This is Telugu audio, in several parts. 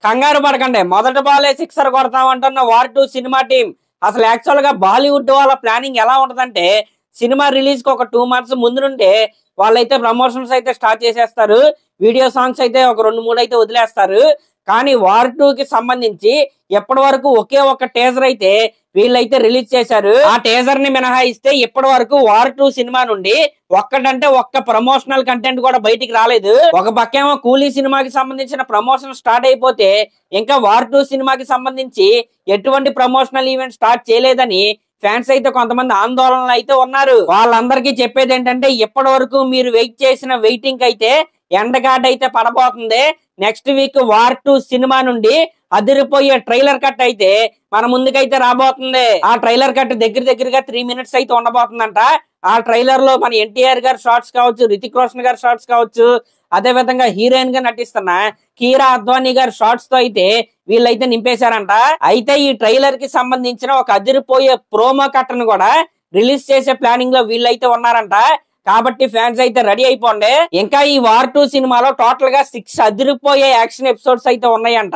కంగారు పడకండి, మొదటి బాలే సిక్సర్ కొడతామంటున్న వార్ 2 సినిమా టీం. అసలు యాక్చువల్ గా బాలీవుడ్ వాళ్ళ ప్లానింగ్ ఎలా ఉంటదంటే, సినిమా రిలీజ్ కి ఒక 2 months ముందు నుండే వాళ్ళైతే ప్రమోషన్స్ అయితే స్టార్ట్ చేసేస్తారు. వీడియో సాంగ్స్ అయితే ఒక 2-3 అయితే వదిలేస్తారు. కానీ వార్ 2 కి సంబంధించి ఎప్పటి వరకు ఒకే ఒక టేజర్ అయితే వీళ్ళైతే రిలీజ్ చేశారు. ఆ టేజర్ ని మినహాయిస్తే ఇప్పటి వరకు వార్ 2 సినిమా నుండి ఒక్కటంటే ఒక్క ప్రమోషనల్ కంటెంట్ కూడా బయటికి రాలేదు. ఒక పక్కేమో కూలీ సినిమాకి సంబంధించిన ప్రమోషన్ స్టార్ట్ అయిపోతే ఇంకా వార్ 2 సినిమాకి సంబంధించి ఎటువంటి ప్రమోషనల్ ఈవెంట్ స్టార్ట్ చేయలేదని ఫ్యాన్స్ అయితే కొంతమంది ఆందోళనలు అయితే ఉన్నారు. వాళ్ళందరికీ చెప్పేది ఏంటంటే, ఇప్పటి వరకు మీరు వెయిట్ చేసిన వెయిటింగ్ అయితే ఎండ్ కార్డ్ అయితే పడబోతుంది. నెక్స్ట్ వీక్ వార్ 2 సినిమా నుండి అదిరిపోయే ట్రైలర్ కట్ అయితే మన ముందుకైతే రాబోతుంది. ఆ ట్రైలర్ కట్ దగ్గరగా 3 minutes అయితే ఉండబోతుందంట. ఆ ట్రైలర్ లో మన ఎన్టీఆర్ గారి షార్ట్స్ కావచ్చు, రితిక్ రోషన్ గారి షార్ట్స్ కావచ్చు, అదే విధంగా హీరోయిన్ గా నటిస్తున్న కీరా అద్వానీ గారి షార్ట్స్ తో అయితే వీళ్ళైతే నింపేశారంట. అయితే ఈ ట్రైలర్ కి సంబంధించిన ఒక అదిరిపోయే ప్రోమో కట్ ను కూడా రిలీజ్ చేసే ప్లానింగ్ లో వీళ్ళైతే ఉన్నారంట. కాబట్టి ఫ్యాన్స్ అయితే రెడీ అయిపోండి. ఇంకా ఈ వార్ 2 సినిమాలో టోటల్ గా 6 అదిరిపోయే యాక్షన్ ఎపిసోడ్స్ అయితే ఉన్నాయంట.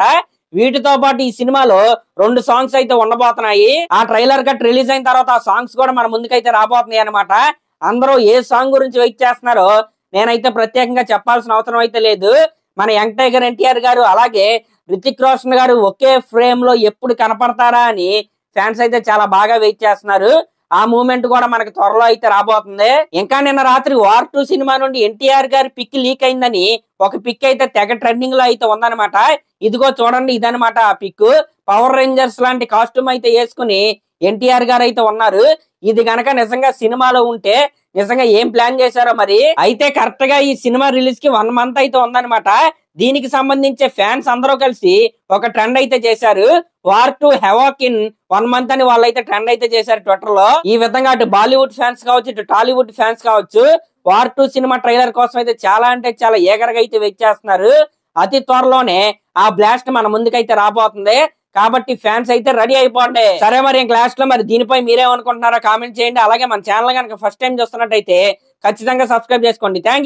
వీటితో పాటు ఈ సినిమాలో 2 సాంగ్స్ అయితే ఉండబోతున్నాయి. ఆ ట్రైలర్ కట్ రిలీజ్ అయిన తర్వాత ఆ సాంగ్స్ కూడా మన ముందుకైతే రాబోతున్నాయి అనమాట. అందరూ ఏ సాంగ్ గురించి వెయిట్ చేస్తున్నారో నేనైతే ప్రత్యేకంగా చెప్పాల్సిన అవసరం అయితే లేదు. మన యంగ్ టైగర్ ఎన్టీఆర్ గారు అలాగే రితిక్ రోషన్ గారు ఒకే ఫ్రేమ్ లో ఎప్పుడు కనపడతారా అని ఫ్యాన్స్ అయితే చాలా బాగా వెయిట్ చేస్తున్నారు. ఆ మూమెంట్ కూడా మనకి త్వరలో అయితే రాబోతుంది. ఇంకా నిన్న రాత్రి వార్ 2 సినిమా నుండి ఎన్టీఆర్ గారి పిక్ లీక్ అయిందని ఒక పిక్ అయితే తెగ ట్రెండింగ్ లో అయితే ఉందన్నమాట. ఇదిగో చూడండి, ఇదనమాట ఆ పిక్. పవర్ రేంజర్స్ లాంటి కాస్ట్యూమ్ అయితే వేసుకుని ఎన్టీఆర్ గారు అయితే ఉన్నారు. ఇది గనక నిజంగా సినిమాలో ఉంటే నిజంగా ఏం ప్లాన్ చేశారో మరి. అయితే కరెక్ట్ గా ఈ సినిమా రిలీజ్ కి 1 month అయితే ఉందన్నమాట. దీనికి సంబంధించి ఫ్యాన్స్ అందరూ కలిసి ఒక ట్రెండ్ అయితే చేశారు. వార్ 2 హెవాక్ ఇన్ 1 month అని వాళ్ళైతే ట్రెండ్ అయితే చేశారు ట్విట్టర్ లో. ఈ విధంగా అటు బాలీవుడ్ ఫ్యాన్స్ కావచ్చు, ఇటు టాలీవుడ్ ఫ్యాన్స్ కావచ్చు, వార్ 2 సినిమా ట్రైలర్ కోసం అయితే చాలా అంటే చాలా ఏగరగా అయితే వెయిట్ చేస్తున్నారు. అతి త్వరలోనే ఆ బ్లాస్ట్ మన ముందుకైతే రాబోతుంది. కాబట్టి ఫ్యాన్స్ అయితే రెడీ అయిపోండి. సరే, మరి క్లాస్ లో మరి దీనిపై మీరేమనుకుంటున్నారో కామెంట్ చేయండి. అలాగే మన ఛానల్ కనుక ఫస్ట్ టైం చూస్తున్నట్టయితే ఖచ్చితంగా సబ్స్క్రైబ్ చేసుకోండి. Thank you.